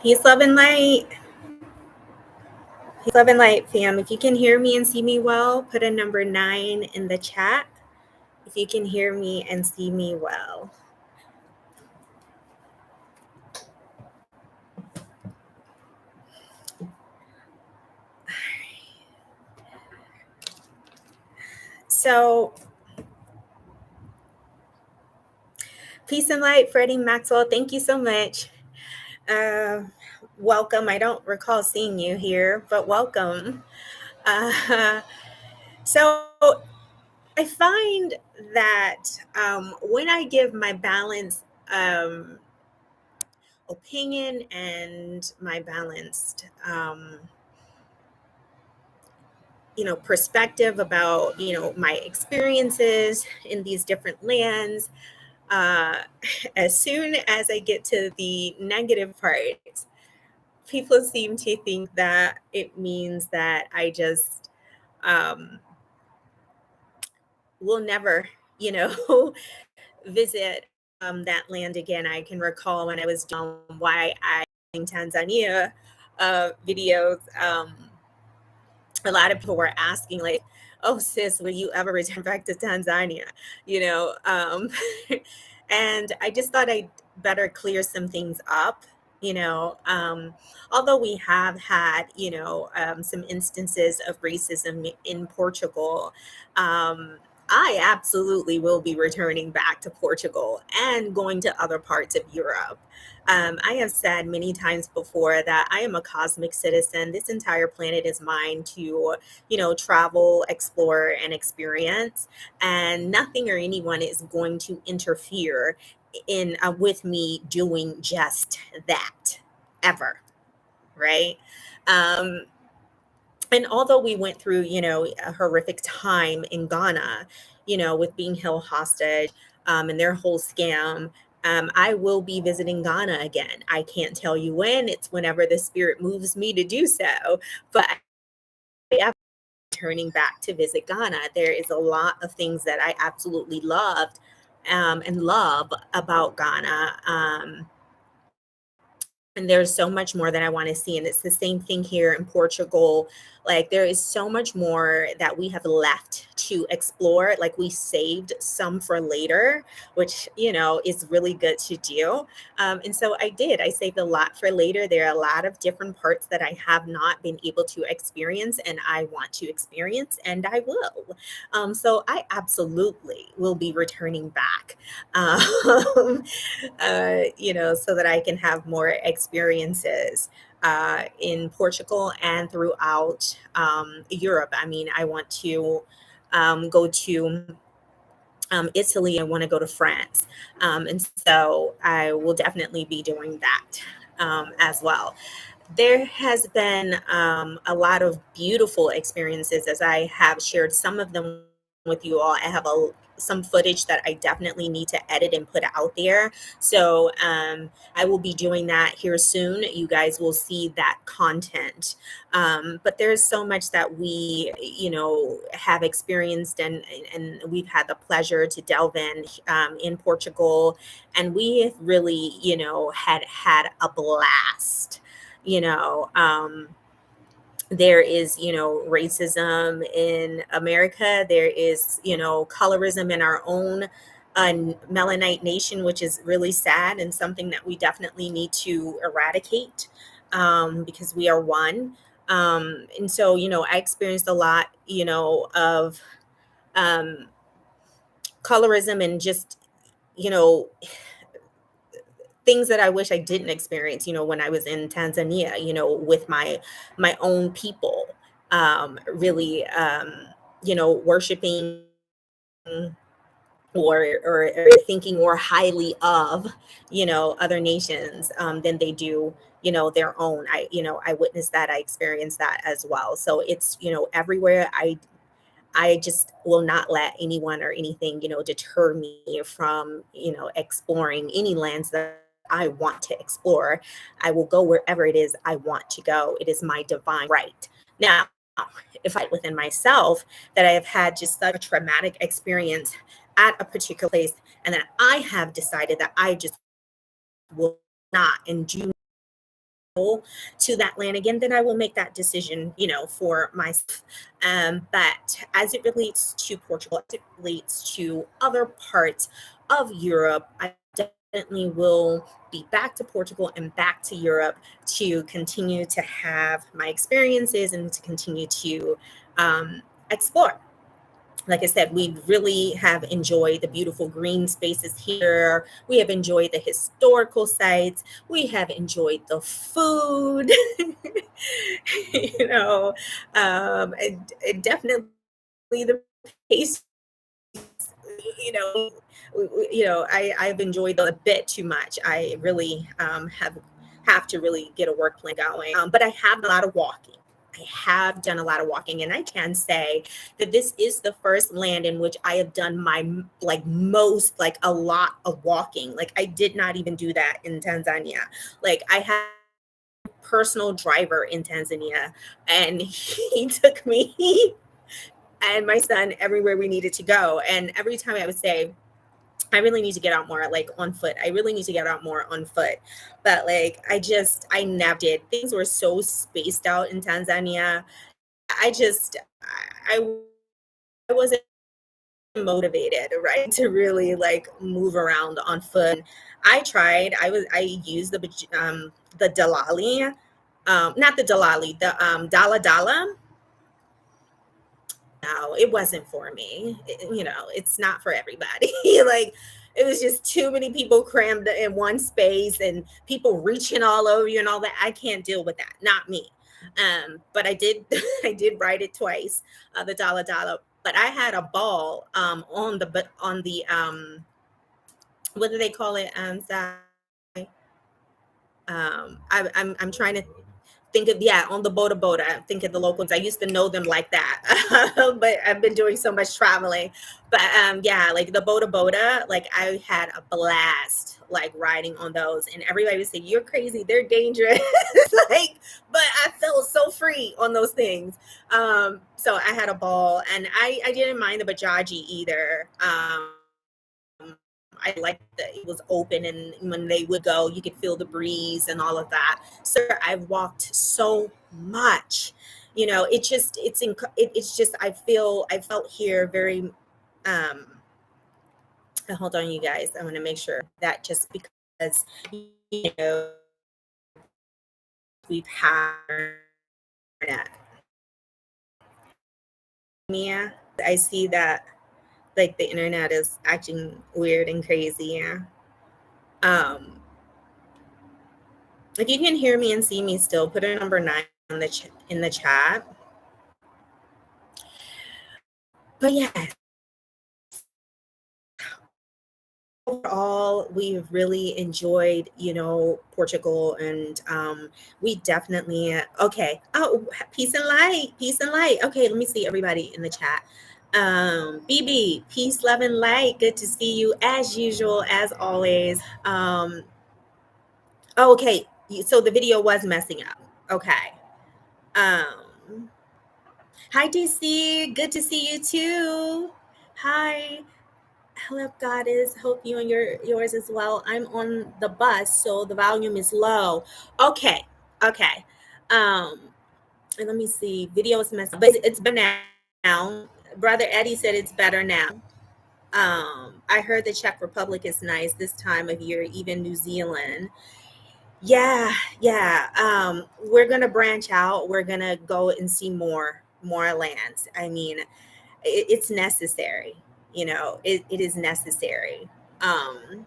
Peace, love, and light. Peace, love, and light, fam. If you can hear me and see me well, put a number 9 in the chat. If you can hear me and see me well. So, peace and light, Freddie Maxwell. Thank you so much. Uh, Welcome. I don't recall seeing you here, but welcome. Uh, so, I find that when I give my balanced opinion and my balanced perspective about my experiences in these different lands, uh, as soon as I get to the negative parts, people seem to think that it means that I just um, will never you know visit that land again. I can recall when I was doing why I in Tanzania videos. A lot of people were asking, like, oh sis, will you ever return back to Tanzania, you know um and I just thought I'd better clear some things up. Although we have had some instances of racism in Portugal, I absolutely will be returning back to Portugal and going to other parts of Europe. I have said many times before that I am a cosmic citizen. This entire planet is mine to, travel, explore, and experience. And nothing or anyone is going to interfere in with me doing just that ever, right? Um, and although we went through, a horrific time in Ghana, with being held hostage, and their whole scam, I will be visiting Ghana again. I can't tell you when. It's whenever the spirit moves me to do so. But I am turning back to visit Ghana. There is a lot of things that I absolutely loved and love about Ghana. And there's so much more that I want to see. And it's the same thing here in Portugal. Like, there is so much more that we have left to explore. Like, we saved some for later, which, is really good to do. And so I did. I saved a lot for later. There are a lot of different parts that I have not been able to experience, and I want to experience, and I will. So I absolutely will be returning back. Um, so that I can have more experiences in Portugal and throughout Europe. I mean, I want to go to Italy. I want to go to France. And so I will definitely be doing that as well. There has been a lot of beautiful experiences, as I have shared some of them with you all. I have some footage that I definitely need to edit and put out there. So I will be doing that here soon. You guys will see that content. But there's so much that we, have experienced, and we've had the pleasure to delve in Portugal. And we have really, had a blast. you know um there is, racism in America. There is, colorism in our own Melanite nation, which is really sad and something that we definitely need to eradicate, because we are one. And so, I experienced a lot, of um, colorism, and just, you know, things that I wish I didn't experience, when I was in Tanzania, with my own people, really, worshiping or thinking more highly of, other nations than they do, their own. I witnessed that. I experienced that as well. So it's, everywhere. I just will not let anyone or anything, deter me from, exploring any lands that I want to explore. I will go wherever it is I want to go. It is my divine right. Now, if I within myself that I have had just such a traumatic experience at a particular place, and that I have decided that I just will not and do to that land again, then I will make that decision, for myself. But as it relates to Portugal, as it relates to other parts of Europe, I definitely will be back to Portugal and back to Europe to continue to have my experiences and to continue to explore. Like I said, we really have enjoyed the beautiful green spaces here. We have enjoyed the historical sites. We have enjoyed the food. you know, and definitely the pace. I've enjoyed a bit too much. I really have to really get a work plan going. But I have a lot of walking. I have done a lot of walking, and I can say that this is the first land in which I have done my like a lot of walking. Like I did not even do that in Tanzania. Like I had a personal driver in Tanzania, and he took me and my son everywhere we needed to go. And every time I would say, I really need to get out more like on foot. I really need to get out more on foot. But like I never did. Things were so spaced out in Tanzania. I just I wasn't motivated, right? To really like move around on foot. I used the Dalali, not the Dalali, the Dala Dala. No, it wasn't for me. It's not for everybody. Like it was just too many people crammed in one space and people reaching all over you and all that. I can't deal with that. Not me. But I did I did ride it twice, the dollar dollar. But I had a ball on the what do they call it? I'm trying to think of, yeah, on the Boda Boda. I think of the locals. I used to know them like that, but I've been doing so much traveling. But yeah, like the Boda Boda, like I had a blast like riding on those, and everybody would say, "You're crazy. They're dangerous." Like, but I felt so free on those things. So I had a ball, and I didn't mind the Bajaji either. I liked that it was open, and when they would go, you could feel the breeze and all of that. So I've walked so much. It's just I felt here very. Um, Hold on, you guys. I want to make sure that just because you know we've had internet. Mia, I see that like the internet is acting weird and crazy. Yeah. Um, If you can hear me and see me still, put a number 9 on in the chat. But yeah, overall, we've really enjoyed, Portugal, and we definitely okay. Oh, peace and light, peace and light. Okay, let me see everybody in the chat. BB, peace, love, and light. Good to see you as usual, as always. Oh, okay, so the video was messing up. Okay. Um, Hi, DC. Good to see you too. Hi. Hello, Goddess. Hope you and yours as well. I'm on the bus, so the volume is low. Okay. Okay. Um, and let me see. Video is messing, but it's better now. Brother Eddie said it's better now. I heard the Czech Republic is nice this time of year, even New Zealand. Yeah, yeah. We're gonna branch out. We're gonna go and see more lands. I mean, it's necessary. It is necessary. Um,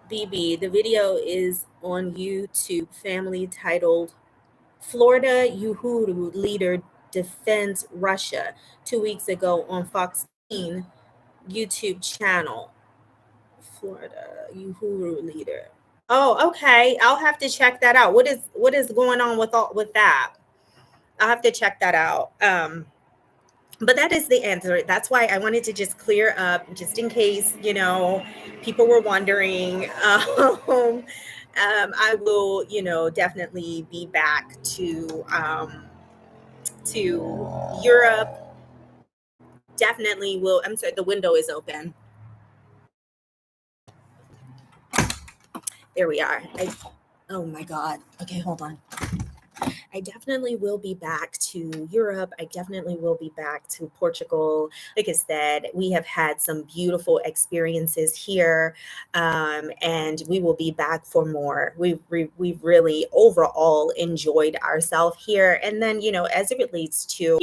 BB, the video is on YouTube. Family titled "Florida Uhuru Leader Defends Russia" 2 weeks ago on Fox 15 YouTube channel. Florida Uhuru Leader. Oh, okay. I'll have to check that out. What is going on with that? I'll have to check that out. But that is the answer. That's why I wanted to just clear up, just in case people were wondering. I will, definitely be back to Europe. Definitely will. I'm sorry, the window is open. There we are. Oh my God. Okay, hold on. I definitely will be back to Europe. I definitely will be back to Portugal. Like I said, we have had some beautiful experiences here, and we will be back for more. We've really overall enjoyed ourselves here. And then, as it relates to,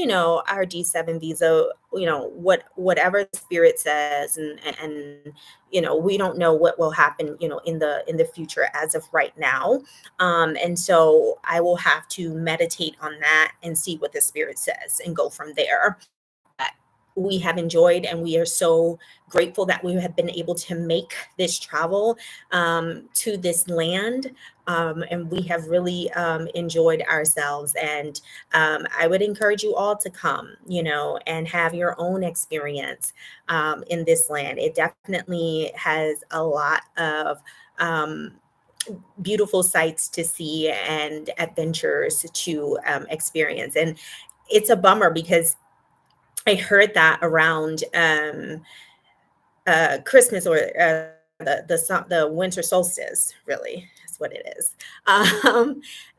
our G7 visa, whatever the spirit says, and we don't know what will happen, in the future as of right now. And so I will have to meditate on that and see what the spirit says and go from there. We have enjoyed, and we are so grateful that we have been able to make this travel to this land. And we have really enjoyed ourselves. And I would encourage you all to come, and have your own experience in this land. It definitely has a lot of beautiful sights to see and adventures to experience. And it's a bummer because I heard that around Christmas, or the winter solstice. Really, is what it is.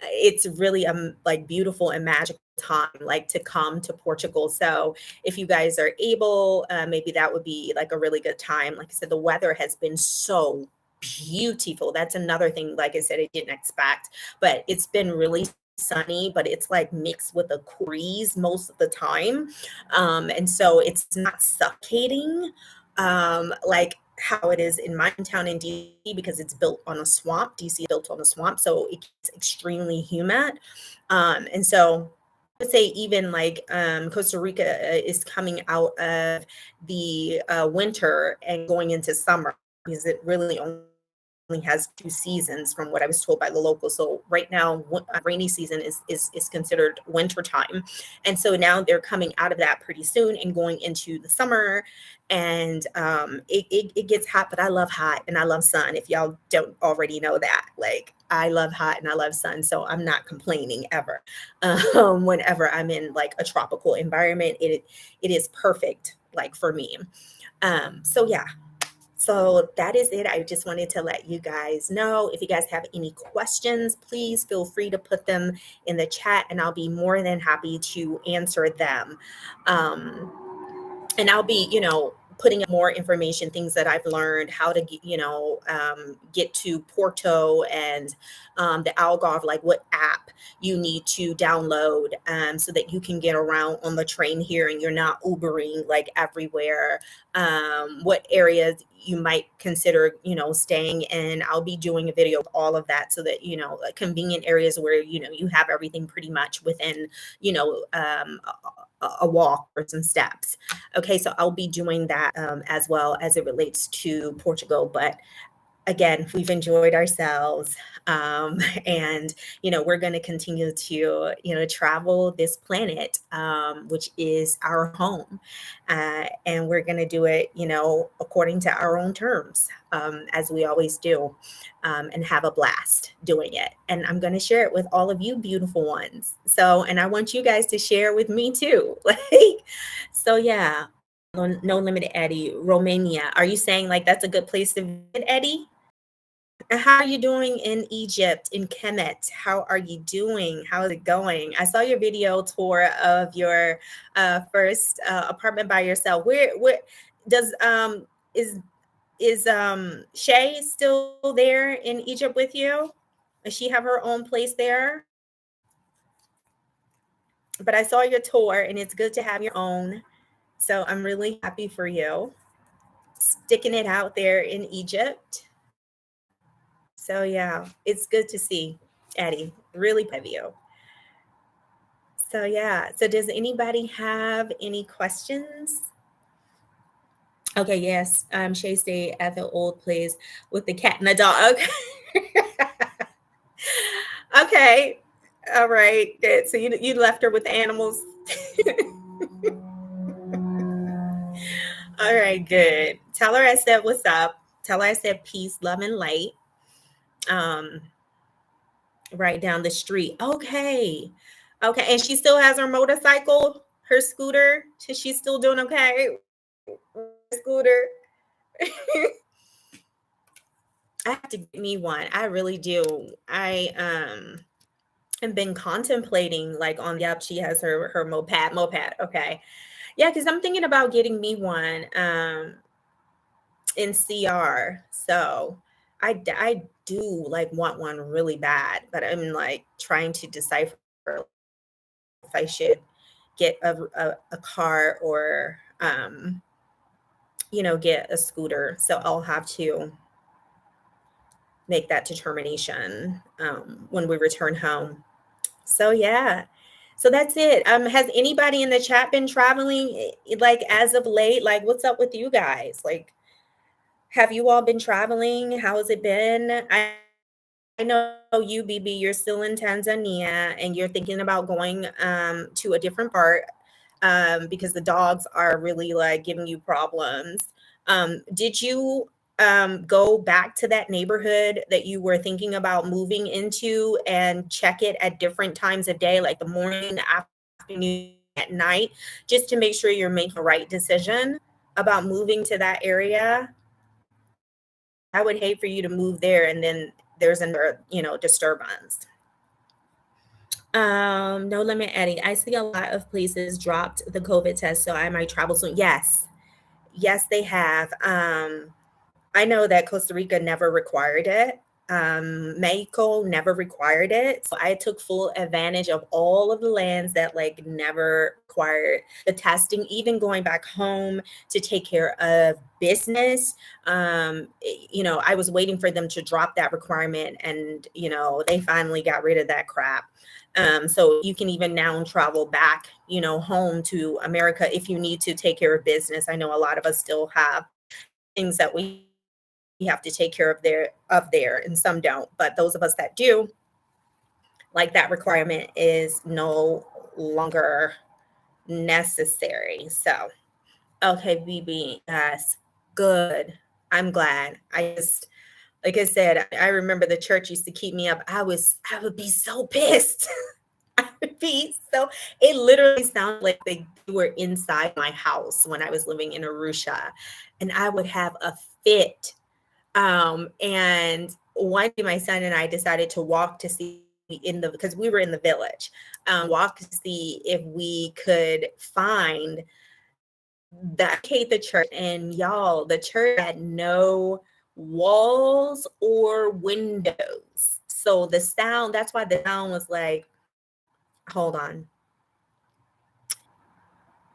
It's really like beautiful and magical time, like to come to Portugal. So if you guys are able, maybe that would be like a really good time. Like I said, the weather has been so beautiful. That's another thing. Like I said, I didn't expect, but it's been really sunny, but it's like mixed with a breeze most of the time. And so it's not suffocating like how it is in my town in DC, because it's built on a swamp. DC is built on a swamp, so it gets extremely humid. And so I would say even like Costa Rica is coming out of the winter and going into summer, because it really only has two seasons from what I was told by the locals. So right now, rainy season is considered winter time, and so now they're coming out of that pretty soon and going into the summer. And it gets hot, but I love hot and I love sun. If y'all don't already know that, like I love hot and I love sun, so I'm not complaining ever. Whenever I'm in like a tropical environment, it is perfect, like for me. So yeah, so that is it. I just wanted to let you guys know. If you guys have any questions, please feel free to put them in the chat and I'll be more than happy to answer them. And I'll be, putting up more information, things that I've learned, how to get, get to Porto and the Algarve, like what app you need to download so that you can get around on the train here and you're not Ubering like everywhere. What areas you might consider, staying in. I'll be doing a video of all of that so that, like convenient areas where, you have everything pretty much within, a walk or some steps. Okay, so I'll be doing that as well as it relates to Portugal. But again, we've enjoyed ourselves. And, we're going to continue to, travel this planet, which is our home. And we're going to do it, according to our own terms, as we always do, and have a blast doing it. And I'm going to share it with all of you beautiful ones. So, and I want you guys to share with me too. Like, so yeah. No Limit Eddie, Romania. Are you saying like that's a good place to visit, Eddie? And how are you doing in Egypt, in Kemet? How are you doing? How is it going? I saw your video tour of your first apartment by yourself. Where does is Shay still there in Egypt with you? Does she have her own place there? But I saw your tour, and it's good to have your own. So I'm really happy for you, sticking it out there in Egypt. So yeah, it's good to see, Eddie. Really proud of you. So yeah. So does anybody have any questions? Okay, yes. Shay stayed at the old place with the cat and the dog. Okay. Okay. All right. Good. So you left her with the animals. All right, good. Tell her I said what's up. Tell her I said peace, love, and light. Um, right down the street. Okay. Okay. And she still has her motorcycle, her scooter. She's still doing okay. Scooter. I have to get me one. I really do. I have been contemplating like on the app. She has her moped. Okay. Yeah, because I'm thinking about getting me one in CR. So I do like want one really bad, but I'm like trying to decipher if I should get a car or get a scooter. So I'll have to make that determination when we return home. So yeah. So that's it. Has anybody in the chat been traveling like as of late? Like what's up with you guys? Like have you all been traveling? How has it been? I know you, BB, you're still in Tanzania and you're thinking about going to a different part because the dogs are really like giving you problems. Did you go back to that neighborhood that you were thinking about moving into and check it at different times of day, like the morning, the afternoon, at night, just to make sure you're making the right decision about moving to that area? I would hate for you to move there and then there's another, disturbance. No limit Eddie. I see a lot of places dropped the COVID test, so I might travel soon. Yes. Yes, they have. I know that Costa Rica never required it. Mexico never required it. So I took full advantage of all of the lands that like never required the testing, even going back home to take care of business. I was waiting for them to drop that requirement and, they finally got rid of that crap. So you can even now travel back, home to America if you need to take care of business. I know a lot of us still have things that we have to take care of there and some don't, but those of us that do, like that requirement is no longer necessary. So okay, BB, yes, good. I'm glad. I just like I said, I remember the church used to keep me up. I would be so pissed. I would be so it literally sounded like they were inside my house when I was living in Arusha, and I would have a fit. And one day my son and I decided to walk to see because we were in the village, walk to see if we could find the church. And y'all, the church had no walls or windows. So the sound, that's why the sound was like, hold on,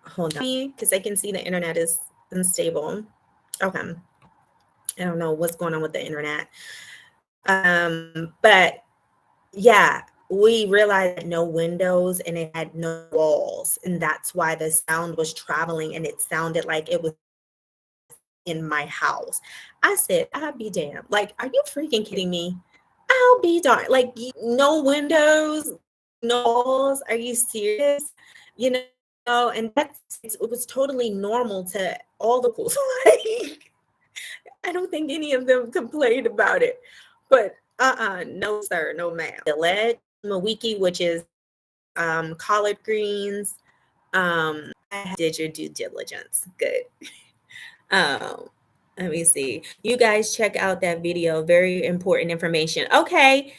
hold on, because I can see the internet is unstable. Okay. I don't know what's going on with the internet. But yeah, we realized no windows and it had no walls. And that's why the sound was traveling and it sounded like it was in my house. I said, I'll be damned. Like, are you freaking kidding me? I'll be darned. Like, no windows, no walls. Are you serious? You and it was totally normal to all the pools. Like, I don't think any of them complained about it. But no, sir, no, ma'am. The lead, Mawiki, which is collard greens. Did your due diligence. Good. Um, Let me see. You guys check out that video. Very important information. Okay.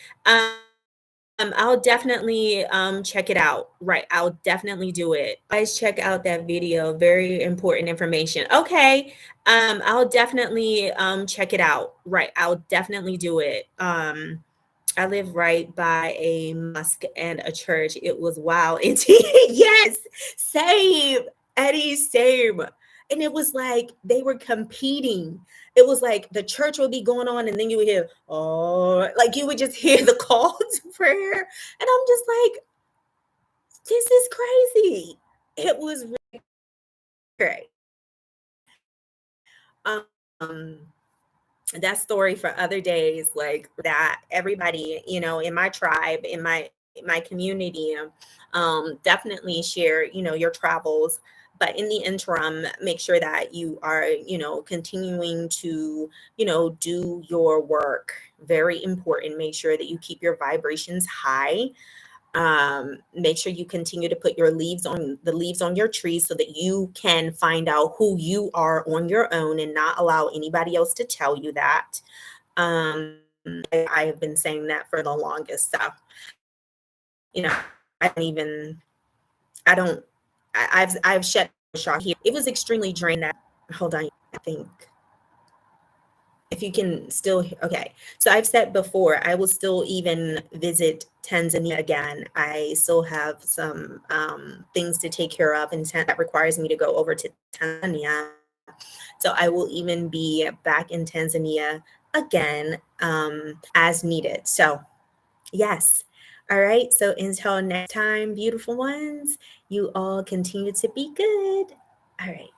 I'll definitely check it out. Right. I'll definitely do it. Guys, check out that video. Very important information. Okay. I'll definitely check it out. Right. I'll definitely do it. I live right by a mosque and a church. It was wild. Yes, same. Eddie, same. And it was like they were competing. It was like the church would be going on, and then you would hear, oh, like you would just hear the call to prayer. And I'm just like, this is crazy. It was really great. Um, that story for other days, like that everybody, in my tribe, in my community, definitely share, your travels. But in the interim, make sure that you are, continuing to, do your work. Very important. Make sure that you keep your vibrations high. Make sure you continue to put the leaves on your tree so that you can find out who you are on your own and not allow anybody else to tell you that. Um, I have been saying that for the longest. So, you know, I don't even, I don't, I've shed shock here. It was extremely draining. Hold on, I think if you can still, okay. So I've said before, I will still even visit Tanzania again. I still have some things to take care of, and that requires me to go over to Tanzania. So I will even be back in Tanzania again as needed. So, yes. All right. So until next time, beautiful ones, you all continue to be good. All right.